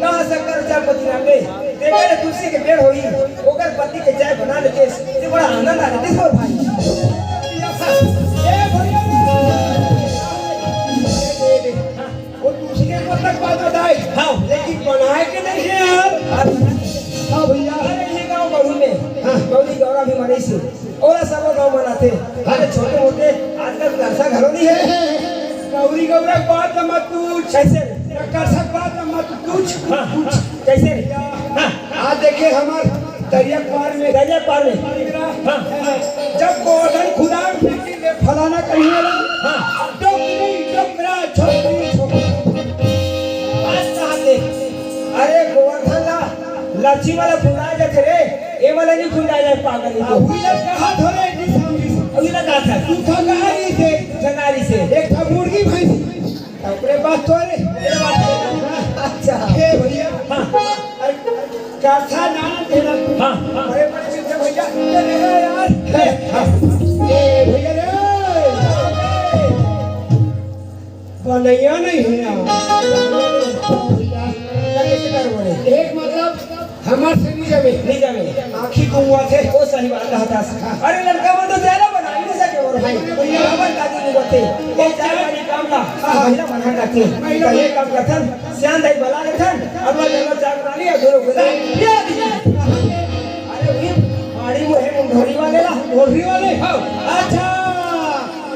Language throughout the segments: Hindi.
कहां शंकर चार पति नामे देखा तुलसी के पेड़ होई ओकर पति के चाय बना लेते से बड़ा आनंद आ जाते सब भाई ए भैया वो तुलसी के पत्ता बात बताई हां लेकिन बनाए के नहीं है यार हां भैया अरे ये गांव बहु में गौरी गौरा भी मरे से और सब गांव मनाते अरे छोटे मोटे आजकल नरसा घरों नहीं है गौरी गौरा बात मत तू कैसे कर सब बात मत कुछ कैसे आज देखे हमार दरिया पार में जब गोधन खुदा मिट्टी में फलाना कहीं डोकरी डोकरा छोकरी अरे गोवर्धन ला लच्छी वाला फुला जाते रे ये वाला नहीं फुला जाए पागल कहा धोरे कहा था तू ठगारी से जंगारी से एक था मुर्गी भैंसी अपने बात तो रे अच्छा हे भैया हां कथा नाना देना हां अरे बड़े भैया अरे यार ए भैया रे बनैया नहीं है एक मतलब हमार से नहीं जावे आंखी को हुआ थे वो सही बात कहता अरे लड़का मन तो ज्यादा बना नहीं सके और भाई भैया अपन दादी नहीं बोलते ये चाय वाली काम ला महिला बना करते ये काम करथन श्याम दाई बला लेथन अब जगह चाय बना लिया दोनों को ये अरे ये माड़ी वो है ढोरी वाले हां अच्छा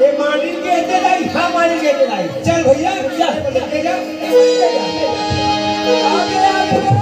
ये माड़ी के दे लाई हां माड़ी के दे लाई चल भैया चल लेके जा आगे आगे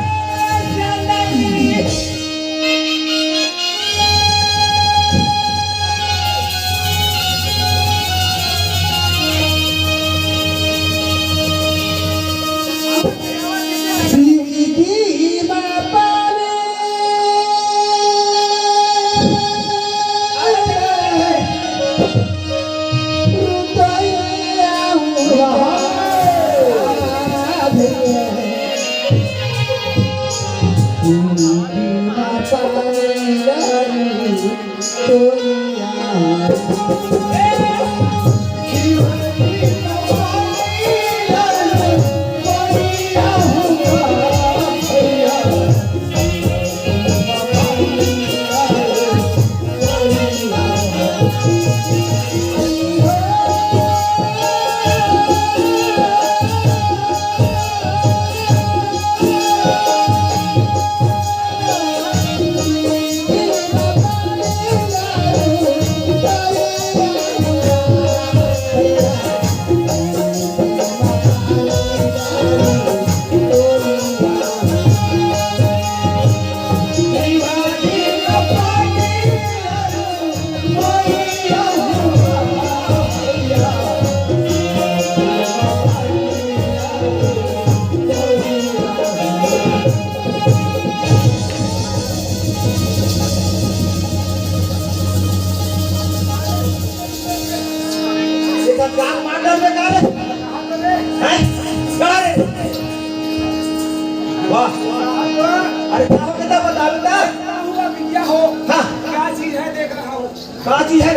अरे क्या कितना बता बेटा हुआ क्या हो हाँ क्या चीज है देख रहा हूँ क्या चीज है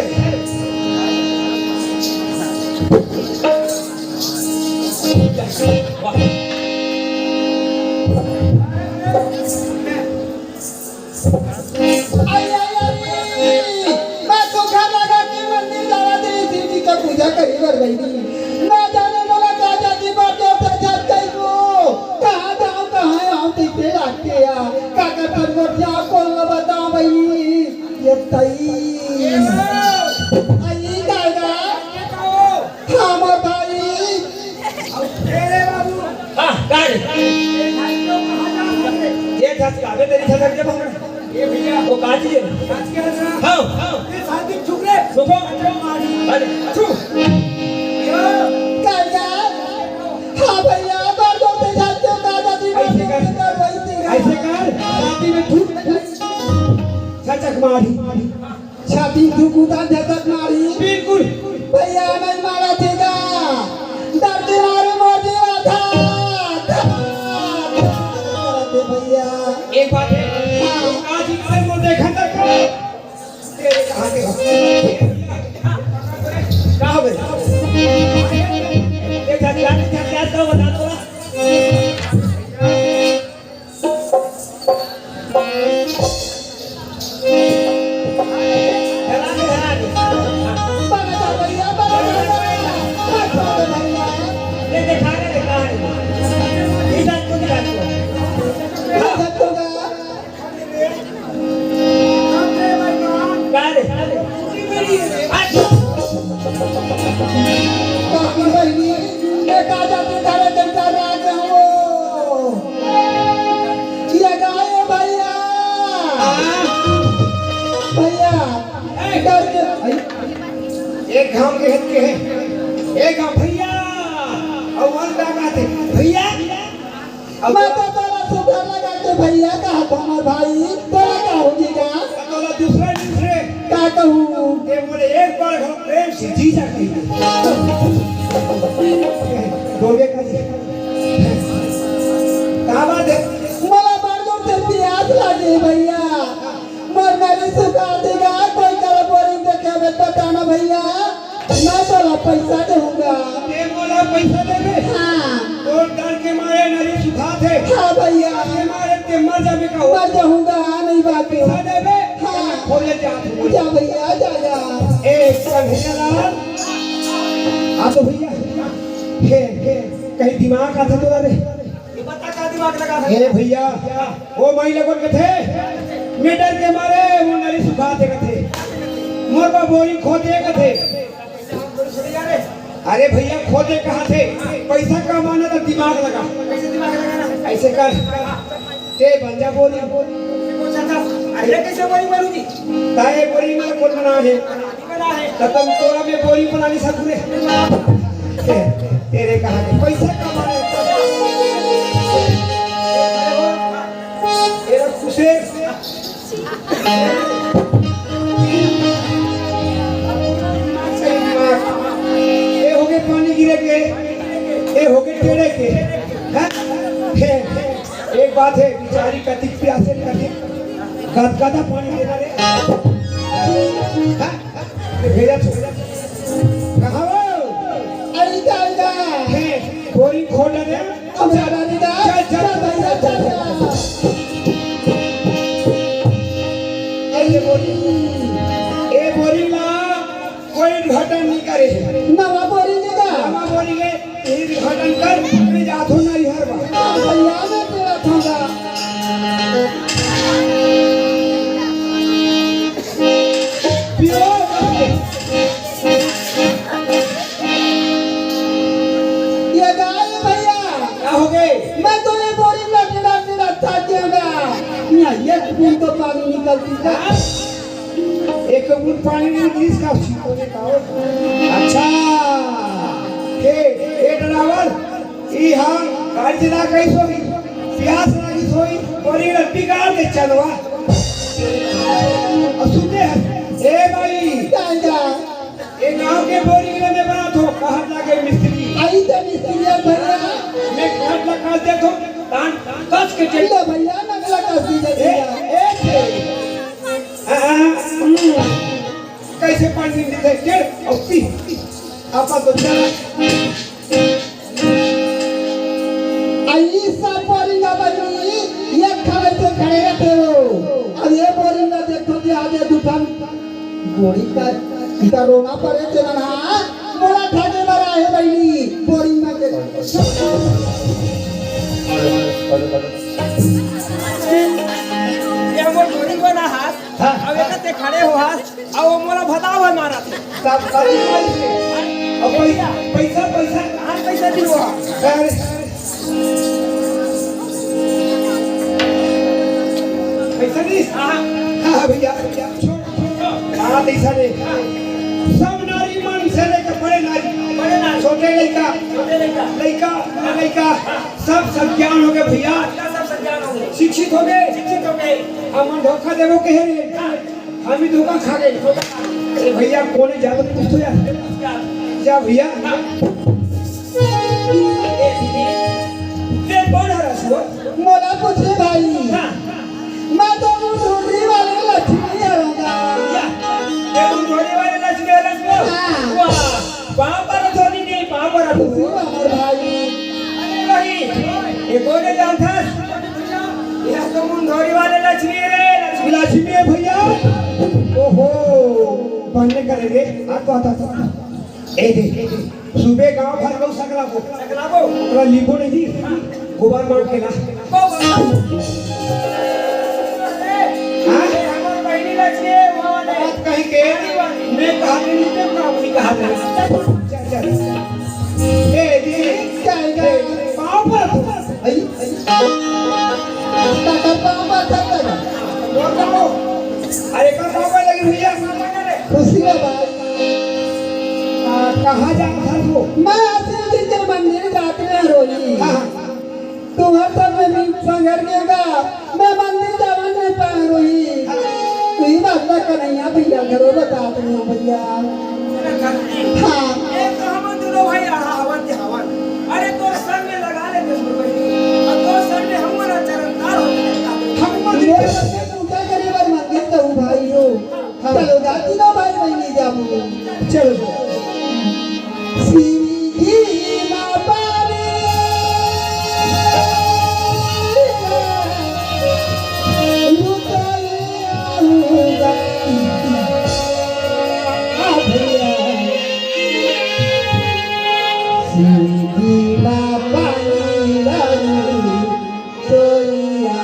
मैं तो घर लगा के मंदिर जा रहा थी शिव जी का पूजा करी कर गई ना जाने वाला क्या जाती बात होता जात गई वो कहाँ जाऊँ कहाँ हम दिखते रखते यार काका परवत जा कौन ला बताओ भाई ये तई आई गाएगा हाँ भाई तेरे बाबू हाँ गाड़ी ये छत आगे तेरी छत जब हम ये भैया वो काची है काची के ना हां ये शादी छुक रे सुको अरे छु गाएगा हाँ भैया बार होते जाते दादाजी ऐसे कर शादी में ठुक छचक मारी छाती ठुकुता झटक मारी बिल्कुल भैया नहीं मारा थेगा दर्द मारे मोर दिया था भैया एक बात है आज इसे को देखा तक तेरे कहां के क्या हो गया एक जान क्या तो बता दो काकी बहनी मैं का जाते तारे जनता राज हो ये गाय भैया भैया डर के एक गांव के हित के हैं एक गांव भैया और वन लगा थे भैया मैं तो तेरा सुधर लगा के भैया कहा था हमार भाई तेरा क्या होगी क्या तोला दूसरा दूसरे क्या कहूँ ये बोले एक बार हम प्रेम से जीजा कही दोगे का जी क्या बात है मला बार जोर से प्यास लगी भैया मर मेरी सुखा देगा कोई करो बोरिंग देखे मैं बताना भैया मैं तो पैसा दूंगा ये बोला पैसा देवे हाँ और डर के मारे नरी सुखा थे हाँ भैया के मारे ते मर जावे का हो मर जाऊंगा नहीं बात पैसा देवे हाँ खोले जा जा भैया जा जा एक कन्हैया लाल आ तो भैया हे कहीं दिमाग आता तो रे ये बता का दिमाग लगा था ए भैया वो माई लगन के थे मैं डर के मारे वो नरी सुखा दे थे मोर बा बोरी खोदे के थे अरे भैया खोदे कहाँ थे पैसा कमाना था दिमाग लगा कैसे दिमाग लगाना ऐसे कर ते बंजा बोली अरे कैसे बोरी बनूगी ताए बोरी में कौन बना है तब तुम तोरा में बोरी बना नहीं सकते तेरे कहा के पैसा कमाने तेरा खुशे ये हो गए पानी गिरे के ये हो गए टेढ़े के हैं एक बात है बेचारी कतिक प्यासे कतिक गदगदा पानी देना रे भेजा कहाँ हो आई जाएगा बोरी खोल दे अब ज्यादा नहीं दा चल भैया चल ये बोरी ला कोई उद्घाटन नहीं करे नवा बोरी देगा नवा बोरी के उद्घाटन कर मैं जातो नहीं हर बार भैया मैं तेरा थांगा पियो ये गाय भैया क्या हो गए मैं तो ये बोरी लटड़ा था देगा ये खून तो पानी निकलती था एक बूंद पानी में गिरीश का छिपोने का हो अच्छा के ड्राइवर ई हां गाड़ी चला कैसे होई प्यास लगी सोई बोरी लट्टी गाड़ के चलवा सुनते हैं ए भाई जाएगा ये गांव के बोरी में बना दो कहां लगे मिस्त्री आई तो मिस्त्री भैया मैं काट लगा दे तो तान कस के चल ले भैया नगला कर दीजिए कैसे पानी दे चल और पी आपा तो चला आई सब बोरिंग बनी ये खड़े से खड़े रहते हो अब ये बोरिंग देखो कि आगे दुकान गोड़ी का इधर रोना पड़े चलना मोड़ा ठाके बड़ा है बहनी बोरिंग में के ये वो बोरी बना हाथ अब एकते खड़े हो हाथ अब वो मोला भताव है मारा सब अब पैसा पैसा हाथ पैसा दिलवा पैसा नहीं हाँ भैया हाँ पैसा नहीं सब नारी मन से लेकर बड़े नारी छोटे लड़का लड़का सब ज्ञान हो गए भैया शिक्षित हो गए हम धोखा देवो के हम ही धोखा खा गए भैया कौन है ज्यादा पूछ तो यार जा भैया ये कौन है रसवा मोला पूछे भाई मैं तो ढूंढने वाले लक्ष्मी रहूंगा ये मुंडोरी वाले लक्ष्मी वाह वहां पर धोनी नहीं वहां पर खुशी हमारे भाई अरे भाई ये कौन है जानता यह तो मुंडोरी वाले लक्ष्मी रे लक्ष्मी है भैया ओहो बनने करे रे आता ए देख सुबह गांव भर में सकला को पूरा लीबो नहीं दी गोबर मार के ना हां हमार बहनी लक्ष्मी वो वाले कहीं के मैं कहा नहीं तो काबुली कहा नहीं चल चल ए दी जाएगा पाँव पर आई काका पापा था बोल दो अरे का पाँव पर लगी भैया खुशी है भाई कहाँ जा रहा हो मैं आते दिन के मंदिर जाते हैं रोजी हाँ तुम्हारे सब में भी संगर देगा मैं मंदिर जाना नहीं पाया रोही कोई बात ना कन्हैया भैया घरों बता दूँ भैया हाँ एक तो हम दोनों भाई हवन के हवन अरे तो सर में लगा ले कृष्ण बहनी और तो सर में हम ना चरणदार हो गए हम मेरे बच्चे पूजा करे बार मंदिर जाऊँ भाई हो चलो जाती ना भाई बहनी जाऊँ चलो सीधी माता रे लुटाया भैया सीधी माता रे तोरिया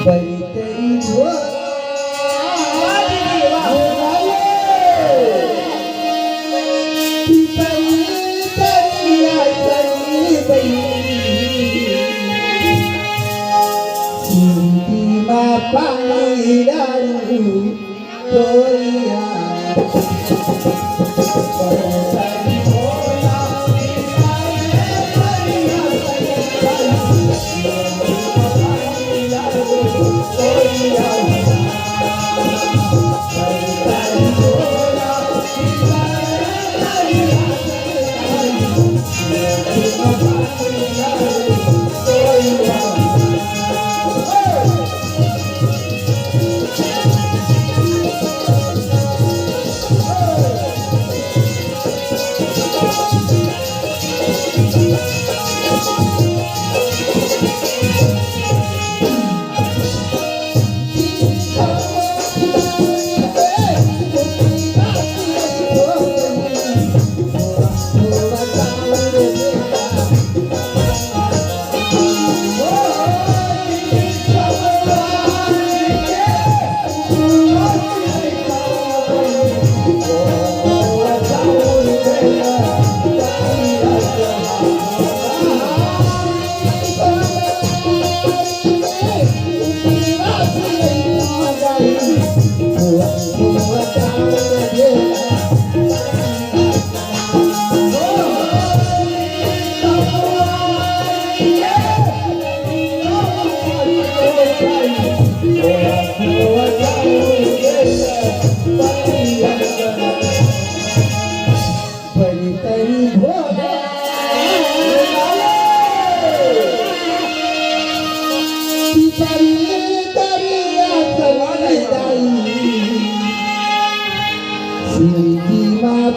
बड़ी तेरी पानी डालू तोरिया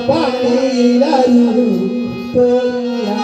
पानी डालू तोरिया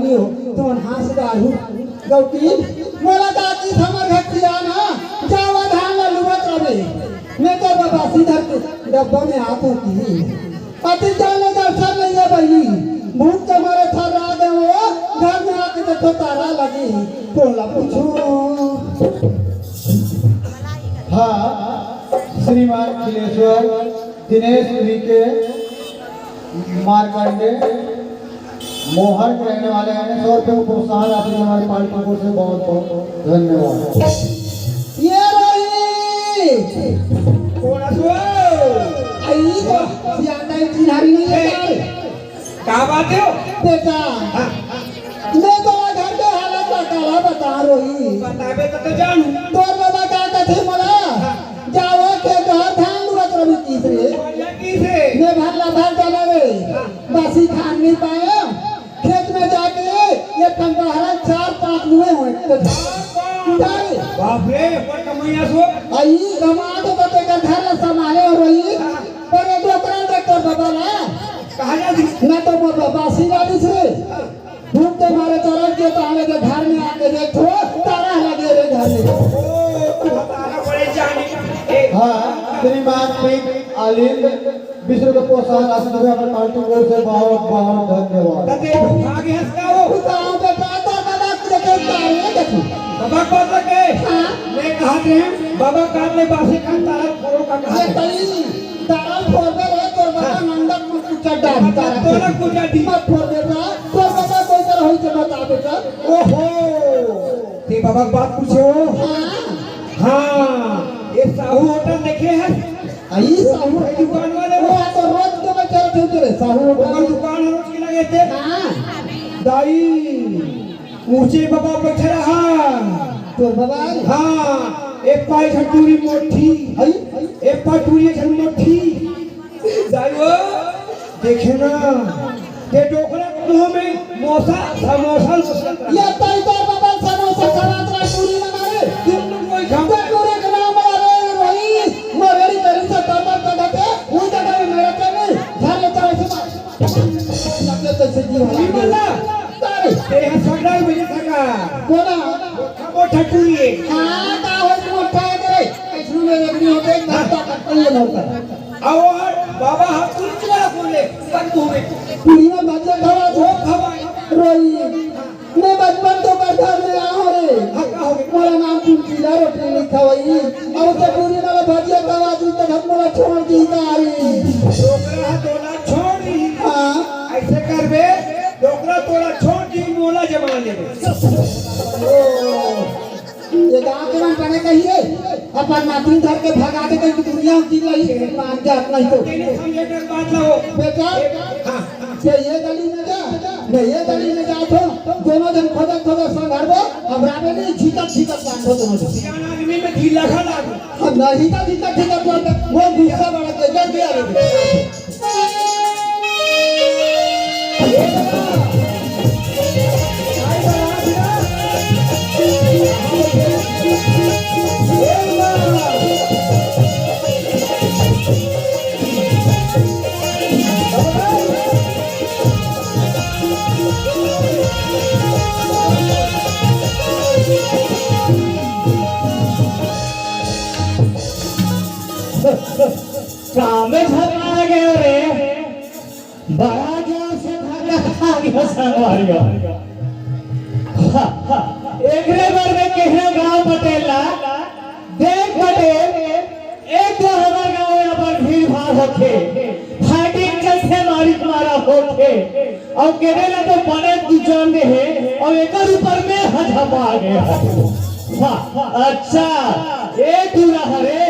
आदमी हो तो हाथ डालू गौती मोला दादी हमर घर किया ना जावा धान ला लुवत रहे मैं तो बाबा सीधर के डब्बा में हाथ होती अति जाने दर्शन नहीं है भाई भूख के मारे थर्रा गए वो घर में आके देखो तारा लगी बोला पूछो। हाँ, श्रीमान खिलेश्वर दिनेश जी के मार्कंडे मोहर के रहने वाले हैं 100 रुपये को प्रोत्साहन राशि हमारी पार्टी को से बहुत बहुत धन्यवाद। ये रही कौन असो आई तो ज्यादा चिन्हारी नहीं है का बात है बेटा मैं तो घर के हालत का काला बता रही बताबे तो जानू तोर बाबा का कथे मला जाओ के घर धान लुवत रही तीसरे बोलिया की से मैं भरला भर डाला रे बासी खान नहीं पाया खेत में जाके ये कंपहरा 4-5 लुए हुए बाप रे पर कमैया सो आई गमा तो बते का घर ला संभाले हो रही पर ये डॉक्टर डॉक्टर बाबा ना कहा जा दी ना तो वो बासी गाड़ी से धूप के मारे चरण के तो हमें के घर में आके देखो तारा लगे रे घर में ओ तारा बड़े जाने ए हाँ, श्रीमान प्रीत आलिंद 20 रुपये को प्रोत्साहन राशि हमारी पार्टी को से बहुत बहुत धन्यवाद। तते भागे हंसका हो गांव पे जाता बाबा के देखे तारे देखो बाबा बात लगे हां मैं कहा थे बाबा काट ले बासी खान तारा फोड़ो का कहा ये तई तारा फोड़ दे रे तोर बाबा नंदक में कुछ डाल तारा तोरा कुछ डी मत फोड़ देता तोर बाबा कोई तरह होई के बता बेटा ओहो ते बाबा बात पूछो हां हां ये साहू होटल देखे हैं आई साहू ये दुकान वाले वो तो रोज तो मैं चल थे तेरे साहू वो दुकान रोज की लगे थे हां दाई ऊंचे बाबा बैठे रहा तोर बाबा हाँ एक पाई झटूरी मोठी आई एक पाई टूरी झन मोठी दाई देखे ना ते डोकरा मुंह में मोसा समोसा ये तई तोर बाबा समोसा खराब रहा पूरी ना मारे तुम कोई खा पूरे का नाम मारे वही मरेरी तेरी से तोर का ढके वो जगह में मेरे के नहीं घर ले चले से लगले तो से जीव नहीं मल्ला तारे तेरे सगड़ा बजे सका कोना वो ठटूरी है हां का हो मोटा है रे कैसु में रेगनी होते एक नाता करते ये नौकर और बाबा हाथ कुछ वाला बोले पर तू में पूरी में मजे खवा वो खवा रोई मैं बचपन तो कर घर में आ हो रे मेरा नाम कुंतीला रोटी लिखा हुई और तो पूरी वाला भजिया खवा दी तो हम मोला छोड़ दी तारी डोकरा तोला छोड़ दी हां ऐसे कर बे डोकरा तोला छोड़ दी मोला जमा ले ये गांव के मन पड़े कहिए अपन मातृ धर के भगा के कहीं दुनिया की रही मान जा नहीं तो तेरे समझे कर बात ना हो बेटा हां ये गली में जा मैं ये गली में जा तो दोनों जन खोदे खोदे संघर्षो हमरा में नहीं झिकक कांडो दोनों जन सियान आदमी में ढील लगा लागू हम नहीं का झिकक वो गुस्सा बढ़ा के जल्दी आ रही काम में झगड़ा गया रे बड़ा जोर से धक्का खा गया संगवारियो एकरे बार में केहरे गांव पटेला देख पटेल एक तो हमार गांव में अपन भीड़ भाड़ होके फाइटिंग कैसे मारा होके और केरे ना तो बने तू जान दे है और एकर ऊपर में हजमा गया वाह अच्छा ए तू रहा रे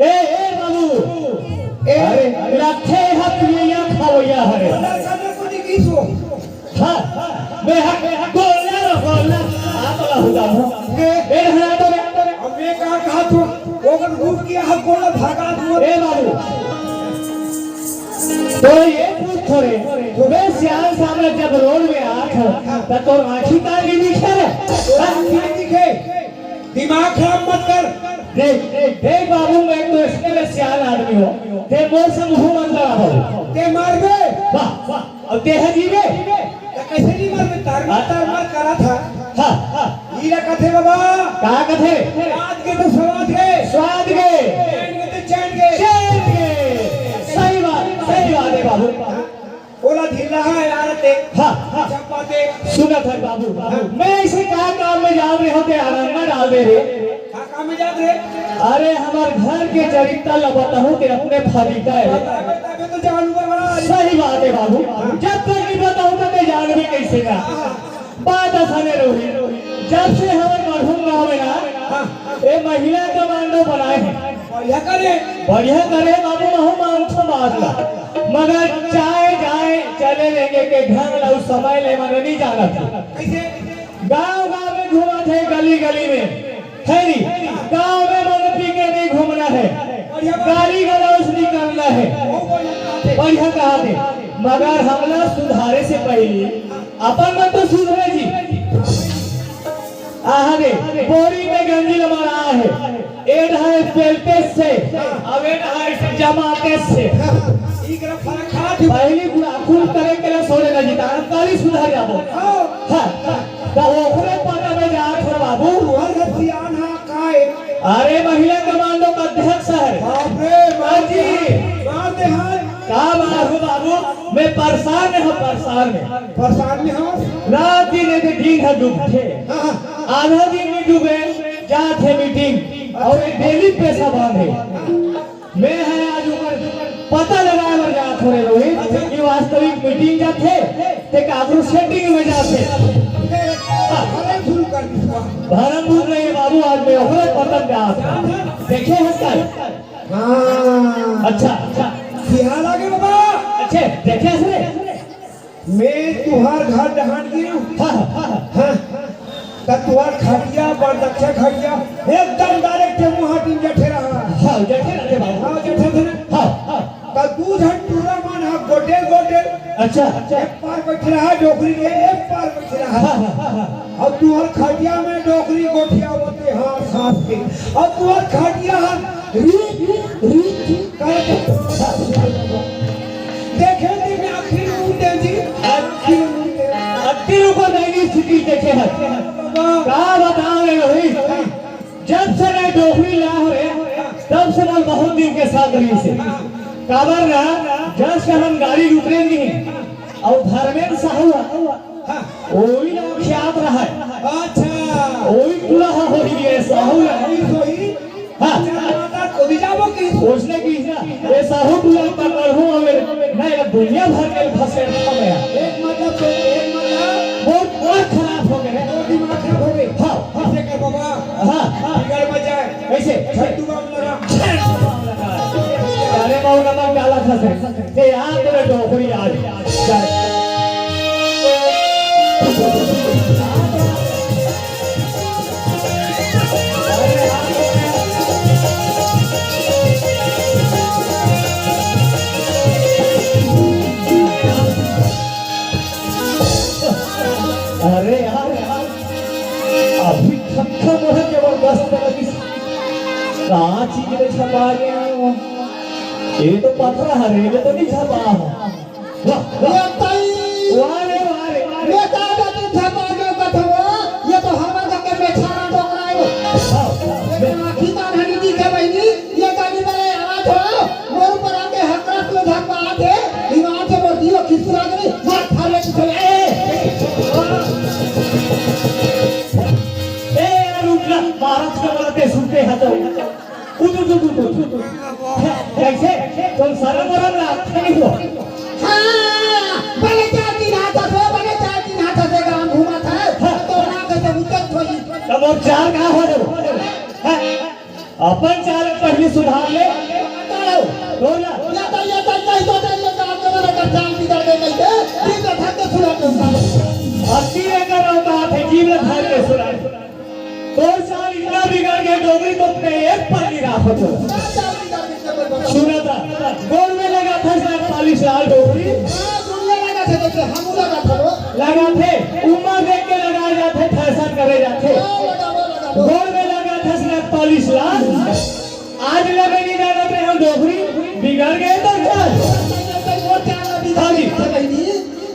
ए बाबू अरे लखे हाथ में या खाओया हरे सामने को नहीं कीसो हां मैं बोलना ना बोलना आप ला हुदा ए हरा तो अब मैं कहा तो ओकर रूप किया हम बोला भागा दो ए बाबू तो ये पूछ थोड़े मैं सियाल सामने जब रोड में आ था तो आंखी काल की दिखे रे दिखे दिमाग खराब मत कर देख बाबू मैं तो इसके में सियाल आदमी हो ते मोर से मुंह बंद रहा हो ते मार बे वाह वाह अब ते हजीबे ऐसे नहीं मार करा था हाँ हाँ हीरा कथे बाबा कहा कथे स्वाद के तो स्वाद के स्वाद के चैन के तो चैन के चैन के सही बात है बाबू बोला ढीला है यार ते हाँ हाँ चपाते सुना था बाबू मैं इसे कहा काम में जा रहे होते आराम ना डाल दे रे हाँ काम में जात रे अरे हमार घर के चरित्र लगता हूँ कि अपने फरीका है बतावे तो जानू बड़ा सही बात है बाबू जब तक नहीं बताऊँ तो मैं जान भी कैसे ना बात आसाने रोही जब से हमारे मरहूम गाँव में ना ये महिला कमांडो बनाए हैं बढ़िया करे बाबू महू मांगो बात ला मगर चाहे जाए चले लेंगे के ढंग ला उस समय ले मन नहीं जाना था गांव गांव में घूमा थे गली गली में है नहीं गांव में मन पी के नहीं घूमना है गाली गलौज नहीं करना है बढ़िया कहा थे मगर हमला सुधारे से पहले अपन मन तो सुधरे जी आहारे बोरी में गंजी लमरा है एड है पेल्टेस से अब एड है जमाते से पहली गुलाकुल करे के लिए सोने न जीता काली सुधार जाबो हां तो ओकरे पता में जा थोड़ा बाबू अरे महिला कमांडो का अध्यक्ष है बाप रे बाजी मार दे हां का मार हो बाबू मैं परेशान में हूं रात दिन दिन है डूबते आधा दिन में डूबे जाते मीटिंग और एक डेली पैसा बांधे मैं है आज ऊपर पता लगाए मर जा थोड़े रोहित कि वास्तविक मीटिंग जाते ते कागरू सेटिंग में जाते भरम भूल नहीं है बाबू आज मैं ओकरे पतन जा देखे हैं सर अच्छा ख्याल आगे बाबा अच्छे देखे हैं मैं तुहार घर डहान गिरू हाँ तुहार खटिया बरदक्षा खटिया एकदम डायरेक्ट मुहाटी जठे रहा हाँ जठे रहते बाबू हाँ जठे थे हाँ का दूध हट पूरा मन हा गोटे अच्छा एक पार बैठ रहा डोकरी के एक पार बैठ रहा अब तुहार खटिया में डोकरी गोठिया होते हाँ सांस के अब तुहार खटिया रीत देखे थे आखिर मुंडे जी अत्तिर को नई स्थिति देखे है क्या बताओ रे रोहित जब से मैं डोकरी ला रहे तब से मैं बहुत दिन के साथ रही से काबर ना जब से हम गाड़ी उतरेंगे और धर्मेंद्र साहू वही लोग ख्यात रहा है अच्छा वही पूरा हो ही है साहू हाँ सोचने की ये साहू पूरा कर हूँ मैं दुनिया भर के फंसे एक मतलब बहुत खराब हो गए दिमाग खराब हो गई हाँ ऐसे कर बाबा हाँ बिगड़ मत जाए कैसे छट्टू बम लगा अरे बाबू नमक डाला था से यहाँ तेरे डोकरी आज अरे यार अभी खक्का बहुत जबरदस्त लगी कहाँ चीज में छपा गया ये तो पथरा है रेले तो नहीं छपा ये ताई वारे वारे वारे ये दादा तू छपा के कथवा ये तो हवा का के छाना डोकरायो ये आखी कान हनी दिखे बहनी ये गाड़ी मेरे आवाज हो मोर पर आके हकरत में धक्का आते दीवार से वो दियो खिसरा गई मार थाले चले भारत के बोलते सुनते हैं तो कैसे तुम सारा बोल नहीं हो हाँ बने चार दिन हाथ से गांव घूमा था तो ना कैसे उतर थोड़ी तब और चार कहाँ हो जाओ अपन चार पहले सुधार ले तो ना ये तो नहीं तो ये काम के वाला का जान बिगाड़ दे नहीं थे ठीक है थक के सुना दो अति लेकर होता है जीव धर के सुना तो साल इतना बिगड़ गया डोगरी तो अपने एक पर गिरा हो तो सुना था गोल में लगा था 40 लाल डोगरी लगा थे उम्र देख के लगाए जाते फैशन करे जाते गोल में लगा था 40 लाल आज लगे नहीं जाना थे हम डोगरी बिगड़ गए तो क्या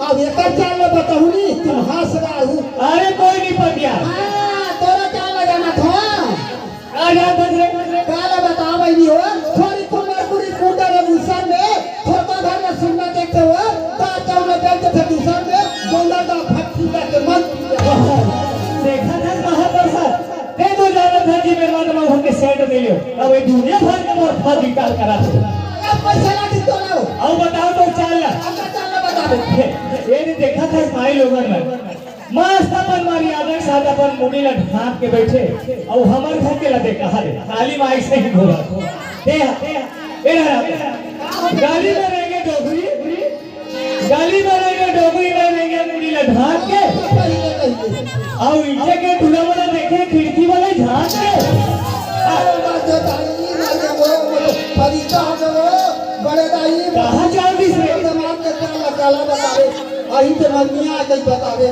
अब एक चाल में बताऊँ नी तुम हंस रहा हूँ। अरे कोई नहीं पटिया तोरा क्या लगाना था? आजा बजरे काला बताओ भाई हो थोड़ी कुमार पूरी कूड़ा रे गुस्सा में थोड़ा घर में सुनना देखते हो ता चावल बेचते थे दूसरा में गोंदा का फट्टी के मन देखा था महाप्रसाद दे दो जाना था जी मेरे बाद में होके सेट दे लियो अब ये दुनिया भर के मोर फा निकाल करा दो अब पैसा ला दी तो लाओ अब बताओ तो चल अब चल ना बता दे। ये नहीं देखा था भाई लोगन में मस्त अपन मारी आदर साथ अपन मुड़ी ला ढांक के बैठे और हमर घर के लते कहा रे खाली माई से ही घोरा दे ए गाली में रहेंगे डोगरी गाली में रहेंगे डोगरी में रहेंगे मुड़ी ला ढांक के और इनके के टूला वाला देखे खिड़की वाले झांक के बड़े दाई कहाँ जाओगी रे दिमाग के क्या काला बतावे अही के मनिया कई बतावे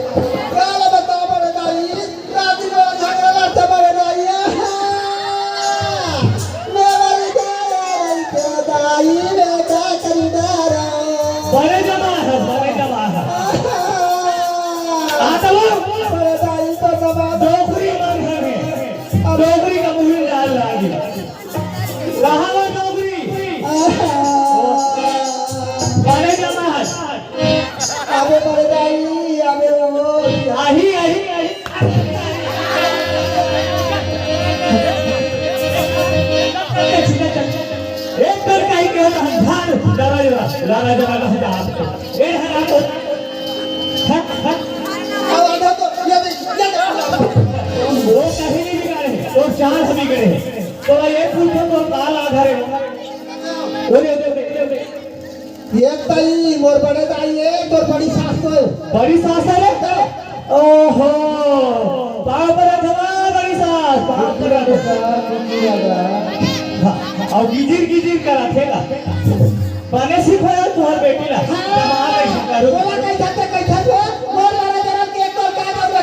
काला बताओ बड़े दाई रात में झगड़ा लड़ते बड़े दाई मेरी दाई बेटा खरीदारा बड़े जमा है आता वो बड़े दाई तो दबा डोगरी मन है डोगरी का मुंह लाल लागी कहाँ वो डोगरी बड़े जमा है आवे बड़े दाई आवे वो आही एक बार कहीं के धान लारा जरा कहाँ जा ए हरा तो आधा तो ये वो कहीं नहीं बिगाड़े वो चार हम बिगड़े तो ये पूछो तो काल आधार है एक ताई मोर बड़े दाई है तोर बड़ी सास तो बड़ी सास है ओहो बाप रे जमा बड़ी सास बाप रे और गिजिर करा थेला पाने सिखाया तुम्हार बेटी ला तमाम ऐसा करो बोला कैसा जो मोर लड़ा जरा के एक और का बाबू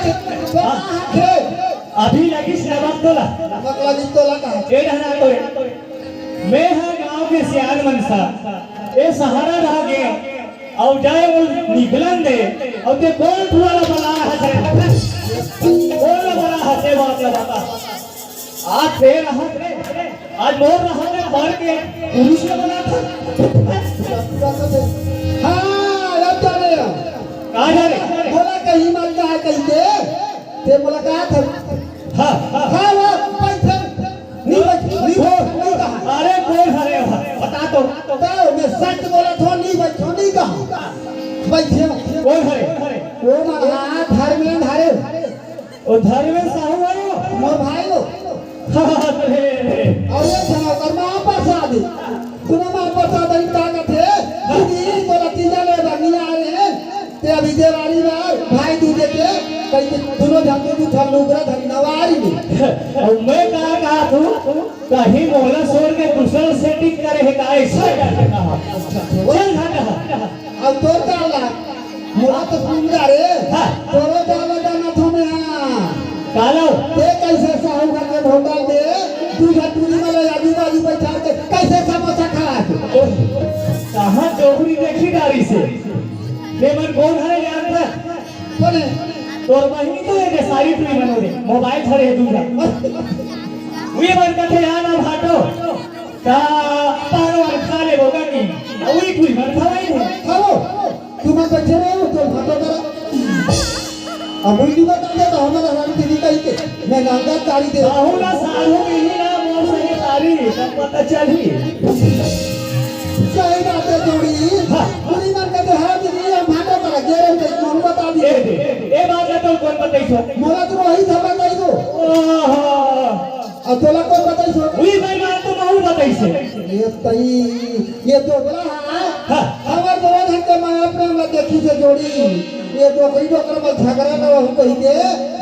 है अभी लगी शराब तोला मतलब इस तोला का ए रहना तो मैं हां गांव के सियान मनसा ए सहारा रह गए और जाए वो निकलन दे और ते कौन वाला बना हसे कौन बना हसे बात लगा आज फिर आज मोर रहा ने बढ़ के पुरुष ने बना था हां अब जाने कहां जा रे बोला कहीं मत जा कहीं दे ते मुलाकात है हां हां वो पैसे नहीं कहा अरे कौन हरे बता तो मैं सच बोला थो नहीं कहा बैठे कौन हरे वो मरा धर्मेंद्र हरे ओ धर्मेंद्र साहू आयो मोर भाई हो अरे और ये सुनो कर मां प्रसाद सुनो मां प्रसाद इन ताकत है दीदी तो नतीजा ले बनी आ रहे हैं ते अभी देवाली बार भाई दूजे के कहीं दोनों जानते तू थर लोगरा धरी नवारी में और मैं कहा तू कहीं मोहल्ला छोड़ के दूसरा सेटिंग करे है का ऐसा करके कहा चल कहा अब तो काला मोरा तो सुंदर रे तोरो डाला जाना थो में कालो ते कैसे साहू घर में होटल दे तू झटूरी वाले आजू बाजू बैठा के कैसे समोसा खा के कहां डोगरी देखी डारी से लेमन कौन है जानता बोले तोर बहिनी तो है सारी तुई मनो रे मोबाइल धरे है दूसरा वी बन कथे आना भाटो का पारो खा ले होगा की वही तुई मन खाई है खाओ तुम बैठे रहे हो तो भाटो करो अब वही बता दे तो हमारा रानी दीदी कही के मैं गंगा तारी दे साहू ना साहू मिली ना मोर सही तारी सब पता चली सही बात है जोड़ी पूरी मन के है दीदी हम भाटो करा गेरे के तुम बता दिए ए बात है तो कौन बताई सो मोरा तो वही था बताई दो ओहो अब तोला कौन बताई सो वही भाई बात तो महू बताई से ये तई ये तो बोला हां हमार जवान है के मैं अपने में देखी से जोड़ी ये तो कई डॉक्टर में झगड़ा ना हो कही के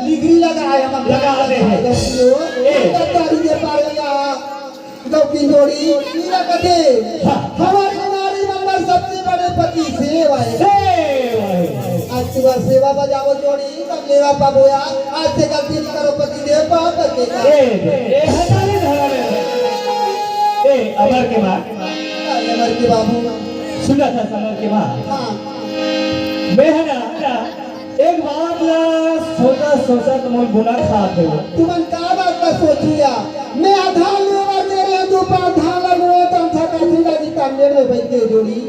डिग्री लगाया हम लगा दे है ए तारी दे पारेगा तो की जोड़ी मीरा कदे हमार हमारी नंबर सबसे बड़े पति सेवा है आज सुबह सेवा बजाओ जोड़ी कब लेवा पाबोया आज से गलती नहीं करो पति देव पाप बचेगा ए हटारी धराले ए अमर के मां अमर के बाबू सुना था समर के मां हां मैं है ना एक बात ला सोचा तुम गुना खाते हो तुमन का बात का सोचिया मैं आधार लेवा तेरे दो पांच धान लगो तम था काठी लगी कांडे में बैठ के जोड़ी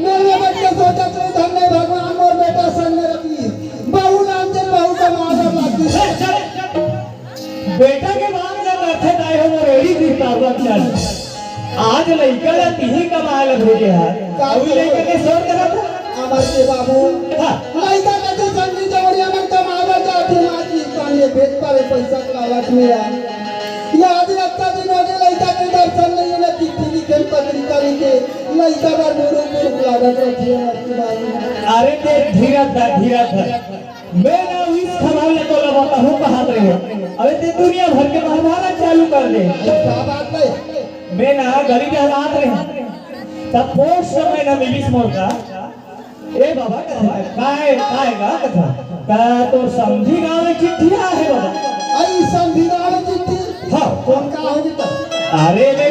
मेरे बच्चे सोचा तो धन्य भगवान और बेटा संग में रखी बहू नाम से बहू का मारा लाती बेटा के बाद जब अर्थे दाए हो वो रेडी दिखता हुआ चल आज लइका ला तिही कमाल भेजे है अभी लइका के सोच करा था अमर के बाबू लइका के तो संगी जोड़िया में कमावा जाती माजी कांडे भेज पावे पैसा लावत में याद रखता दिन हो लइका के दर्शन नहीं ना चिट्ठी लिखे पत्रिका लिखे लइका बार गुरु गुरु लागत रखी अमर के बाबू अरे ते धीरा धर मैं ना इस खबर ले तो लगाता हूँ कहाँ रहे अरे ते दुनिया भर के महाभारत चालू कर दे क्या बात है मैं ना गली के हालात रहे तब पोस्ट समय ना मिली मोर का ए बाबा काय गा कथा का तो समझी गांव में चिट्ठी है बाबा आई संविधान चिट्ठी हाँ कौन का होगी तो अरे ले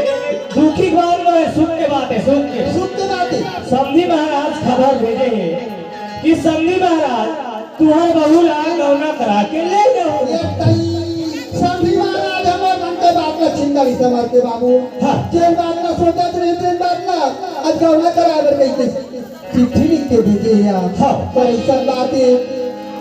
दुखी बात है सुन के बात है सुन के सुन के बात है समझी महाराज खबर भेजे हैं कि समझी महाराज तुम्हारे बहू लाल गौना करा के ले जाओ ये तई संधि महाराज हमार मन के बात ना चिंगारी समर के बाबू हाँ। जेन बात ना सोचत रहे तेन बात ना आज गौना करावर गई थे चिट्ठी लिख के भेजे यार हाँ। तो ऐसा बात है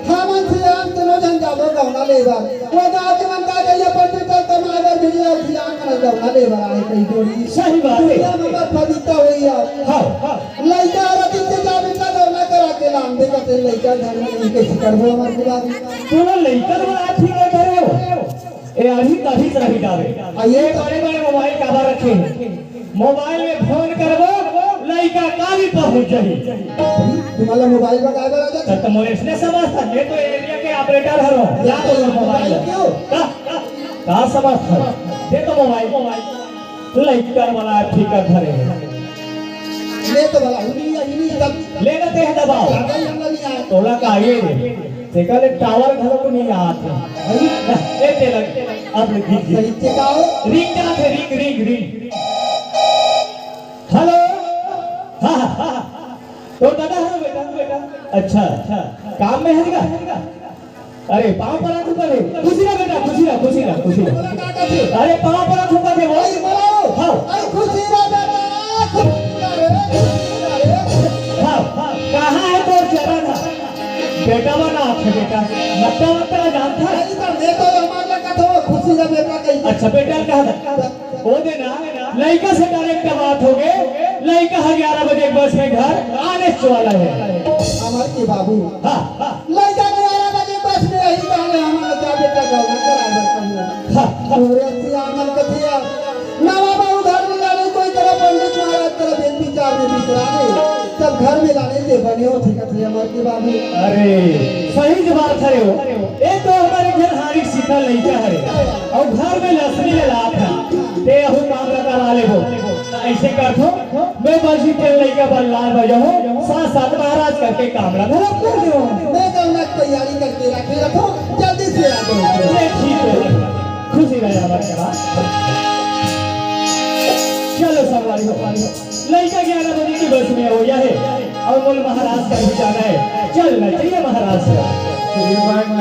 हमन से हम तीनों जन जाबो गौना लेबर वो गांव के मन का गया पंडित तक कमावर भेजे और ध्यान कर गौना लेबर आए कई जोड़ी सही बात है दुनिया में मत फदिता हुई यार हाँ हाँ लइका रति से जाबे का गौना करा के लाम दे के लइका घर में नहीं कैसे करबो हमार के बाबू तुम लइकर वाला ठीक है करे हो ए अभी कभी रही डाले ये बड़े बड़े मोबाइल कवर रखे हैं मोबाइल में फोन करबो लइका का भी पहुंच जाई तुम्हारा मोबाइल का कागज आ जाता तो मोर इसने समझता ये तो एरिया के ऑपरेटर हरो या तो मोबाइल क्यों का समझता ये तो मोबाइल लइकर वाला ठीक है घरे ले तो भला हुनी तब ले लेते हैं दबाओ कागज हमला नहीं आया तोला का आइए रे तेका ले टावर घलो को नहीं आते ए ते लग अब लिख सही चेकाओ रिंग क्या थे रिंग हेलो हाँ तो दादा है बेटा अच्छा काम में है का अरे पाँव पर हाथ ऊपर है खुशी ना बेटा खुशी ना अरे पाँव पर हाथ ऊपर है भाई बोलो हाँ आई खुशी रा बेटा खुशी हाँ कहाँ है तो चरण बेटा बना बेटा लगता जानता है आई तो मैं तो हमारा कथा खुशी रा बेटा कही अच्छा बेटा कहा वो देना लड़का से डायरेक्ट बात हो गए लड़का 11 बजे बस में घर आने वाला है हमार के बाबू हाँ लड़का 11 बजे बस में यही कहले हमारा क्या बेटा गौना करावे कहूं पूरे सियामन कथिया नवा बाबू घर में लाने कोई तरह पंडित महाराज तरह बेन विचार में बिचराने तब घर में लाने से बने हो ठीक है हमार के बाबू अरे सही जवाब खड़े हो एक तो हमारे घर हारी सीधा लड़का है और घर में लसनी लगा था ते हूं काम करा ले वो ऐसे कर दो मैं बसी के लड़का बल्लाल बजाऊं साथ महाराज करके काम रखो कर दो मैं गौना की तैयारी करके रखो जल्दी से आ जाओ ये ठीक है खुशी रहे हमारे बात चलो सवारी हो लड़का 11 बजे की बस में हो या है और बोल महाराज का भी जाना है चलना चाहिए महाराज से श्रीमान